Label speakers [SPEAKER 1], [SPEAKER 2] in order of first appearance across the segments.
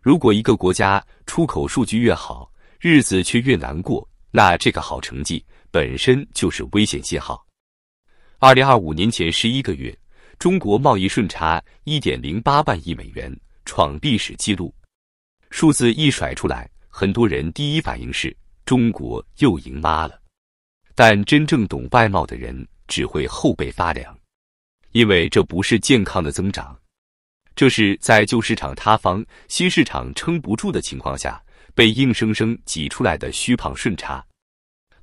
[SPEAKER 1] 如果一個國家出口數據越好，日子卻越難過，那這個好成績本身就是危險信號。2025年前11個月，中國貿易順差 1.08 萬億美元，創歷史紀錄。數字一甩出來，很多人第一反應是中國又贏媽了。但真正懂外貿的人只會後背發涼，因為這不是健康的增長，這是在舊市場塌方、新市場撐不住的情況下被硬生生擠出來的虛胖順差。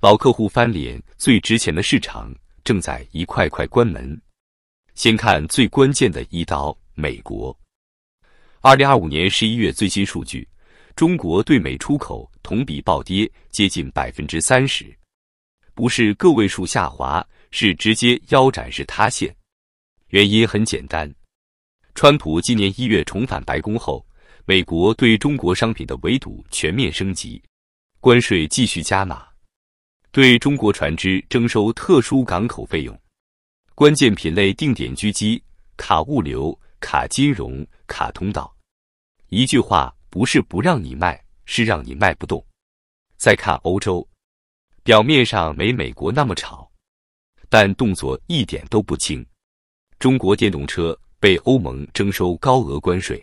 [SPEAKER 1] 老客戶翻臉，最值錢的市場正在一塊塊關門。先看最關鍵的一刀，美國。2025年11月最新數據，中國對美出口同比暴跌接近 30%， 不是個位數下滑，是直接腰斬式塌陷。原因很簡單，川普今年1月重返白宮後，美國對中國商品的圍堵全面升級，關稅繼續加碼，對中國船只徵收特殊港口費用，關鍵品類定點狙擊，卡物流、卡金融、卡通道。一句話，不是不讓你賣，是讓你賣不動。再看歐洲，表面上沒美國那麼吵，但動作一點都不輕。中國電動車被歐盟徵收高額關稅，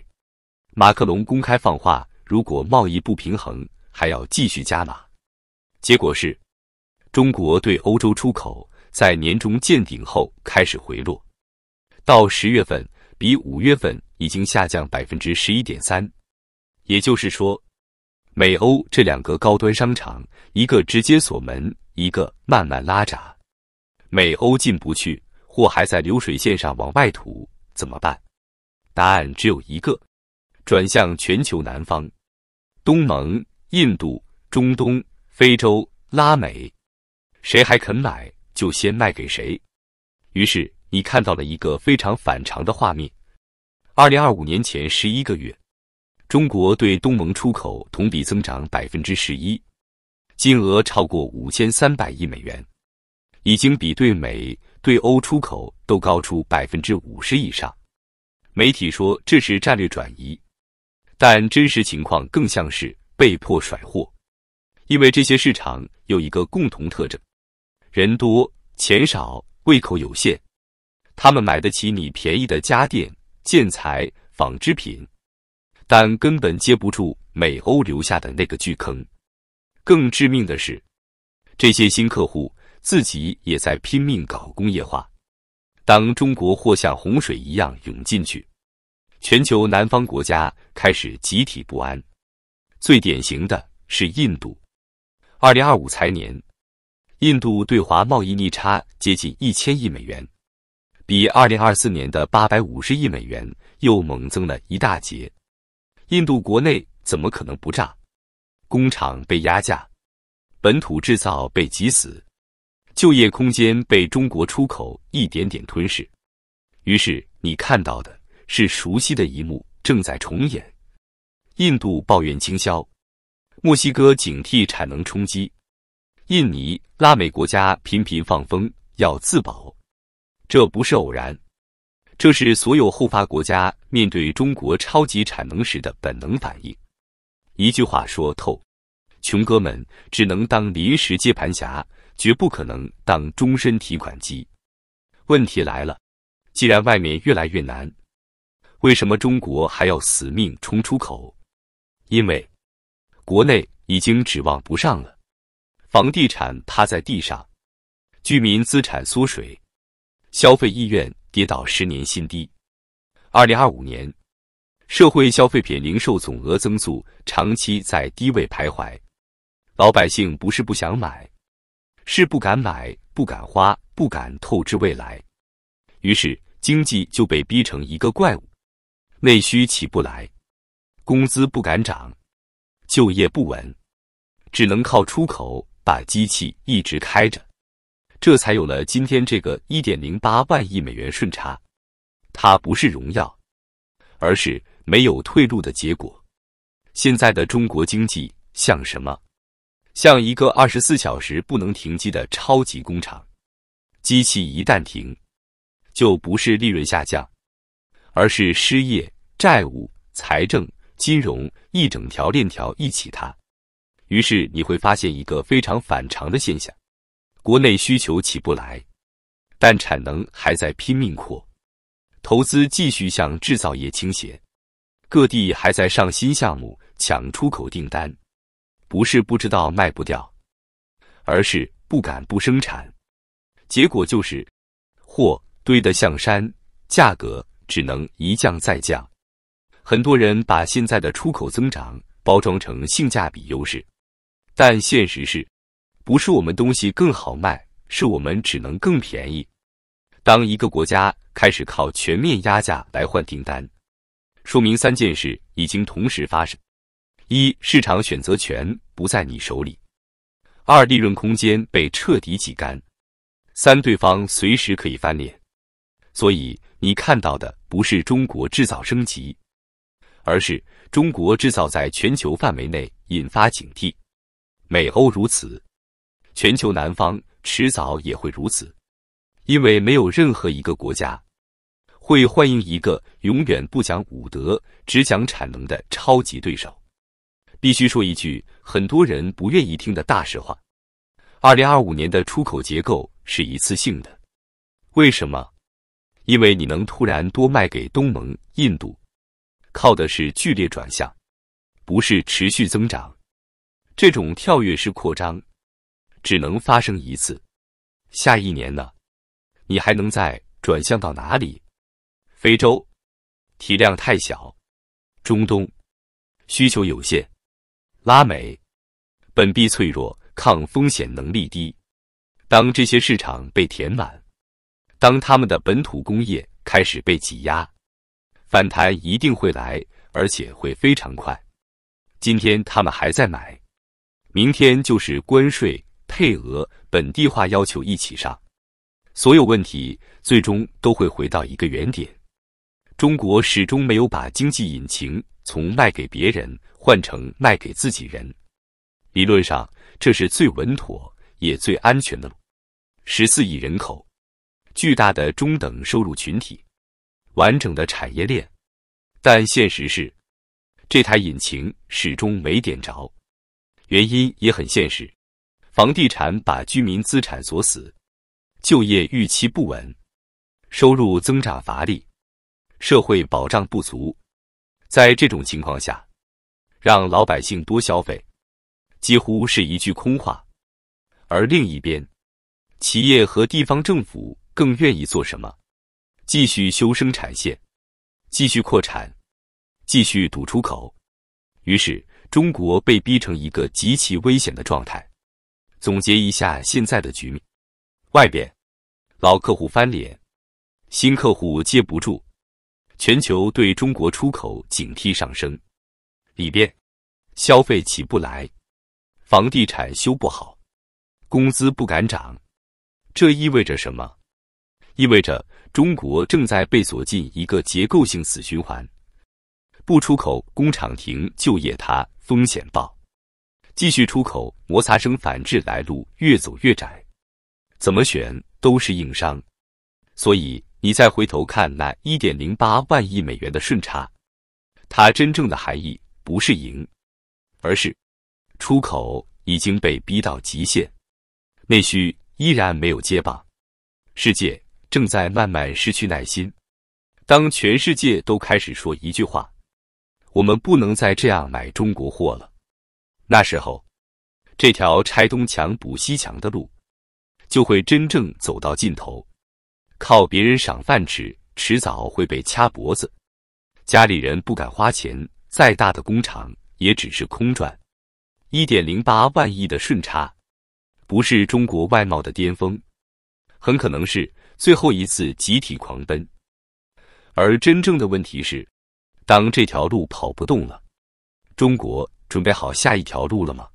[SPEAKER 1] 馬克龍公開放話，如果貿易不平衡，還要繼續加碼。結果是，中國對歐洲出口在年中見頂後開始回落，到10月份比5月份已經下降 11.3%。也就是說，美歐這兩個高端商場，一個直接鎖門，一個慢慢拉閘。美歐進不去，貨還在流水線上往外吐，怎麼辦？答案只有一個，轉向全球南方，東盟、印度、中東、非洲、拉美，誰還肯買，就先賣給誰。於是你看到了一個非常反常的畫面。2025年前11個月，中國對東盟出口同比增長 11%， 金額超過5300億美元，已經比對美、對歐出口都高出 50% 以上。媒體說這是戰略轉移，但真實情況更像是被迫甩貨，因為這些市場有一個共同特徵：人多錢少，胃口有限，他們買得起你便宜的家電、建材、紡織品，但根本接不住美歐留下的那個巨坑。更致命的是，這些新客戶自己也在拼命搞工業化。當中國貨像洪水一樣湧進去，全球南方國家開始集體不安。最典型的是印度。2025財年，印度對華貿易逆差接近1000億美元，比2024年的850億美元又猛增了一大截。印度國內怎麼可能不炸？工廠被壓價，本土製造被擠死，就業空間被中國出口一點點吞噬。於是你看到的是熟悉的一幕正在重演。印度抱怨傾銷，墨西哥警惕產能衝擊，印尼、拉美國家頻頻放風要自保。這不是偶然，這是所有後發國家面對中國超級產能時的本能反應。一句話說透，窮哥們只能當臨時接盤俠，絕不可能當終身提款機。問題來了，既然外面越來越難，為什麼中國還要死命衝出口？因為國內已經指望不上了，房地產趴在地上，居民資產縮水，消費意願跌到10年新低。2025年，社會消費品零售總額增速長期在低位徘徊，老百姓不是不想買，是不敢買、不敢花、不敢透支未來。於是經濟就被逼成一個怪物，內需起不來，工資不敢漲，就業不穩，只能靠出口把機器一直開着，這才有了今天這個 1.08 萬億美元順差。它不是榮耀，而是沒有退路的結果。現在的中國經濟像什麼？像一個24小時不能停機的超級工廠，機器一旦停，就不是利潤下降，而是失業、債務、財政、金融一整條鏈條一起塌。於是你會發現一個非常反常的現象：國內需求起不來，但產能還在拼命擴，投資繼續向製造業傾斜，各地還在上新項目搶出口訂單，不是不知道賣不掉，而是不敢不生產。結果就是貨堆得像山，價格只能一降再降。很多人把現在的出口增長包裝成性價比優勢，但現實是，不是我們東西更好賣，是我們只能更便宜。當一個國家開始靠全面壓價來換訂單，說明3件事已經同時發生：一、市場選擇權不在你手裡；二、利潤空間被徹底擠乾；三、對方隨時可以翻臉。所以你看到的不是中國製造升級，而是中國製造在全球範圍內引發警惕。美歐如此，全球南方遲早也會如此，因為沒有任何一個國家會歡迎一個永遠不講武德、只講產能的超級對手。必須說一句很多人不願意聽的大實話：2025年的出口結構是一次性的。為什麼？因為你能突然多賣給東盟、印度，靠的是劇烈轉向，不是持續增長。這種跳躍式擴張只能發生一次，下一年呢？你還能再轉向到哪裡？非洲體量太小，中東需求有限，拉美本幣脆弱，抗風險能力低。當這些市場被填滿，當他們的本土工業開始被擠壓，反彈一定會來，而且會非常快。今天他們還在買，明天就是關稅、配額、本地化要求一起上，所有問題最終都會回到一個原點：中國始終沒有把經濟引擎從賣給別人換成賣給自己人。理論上，這是最穩妥也最安全的路。14億人口，巨大的中等收入群體，完整的產業鏈，但現實是，這台引擎始終沒點着。原因也很現實，房地產把居民資產鎖死，就業預期不穩，收入增長乏力，社會保障不足。在這種情況下，讓老百姓多消費，幾乎是一句空話。而另一邊，企業和地方政府更願意做什麼？繼續修生產線，繼續擴產，繼續堵出口。於是中國被逼成一個極其危險的狀態。總結一下現在的局面：外邊老客戶翻臉，新客戶接不住，全球對中國出口警惕上升；裡邊消費起不來，房地產修不好，工資不敢漲。這意味着什麼？意味着中國正在被鎖進一個結構性死循環。不出口，工廠停，就業塌，風險爆；繼續出口，摩擦生反制來路越走越窄。怎麼選都是硬傷。所以你再回頭看那 1.08 萬億美元的順差，它真正的含義不是贏，而是出口已經被逼到極限，內需依然沒有接棒，世界正在慢慢失去耐心。當全世界都開始說一句話：我們不能再這樣買中國貨了，那時候，這條拆東牆補西牆的路就會真正走到盡頭。靠別人賞飯吃，遲早會被掐脖子。家裡人不敢花錢，再大的工廠也只是空轉。1.08 萬億的順差，不是中國外貿的巔峰，很可能是最後一次集體狂奔。而真正的問題是，當這條路跑不動了，中國準備好下一條路了嗎？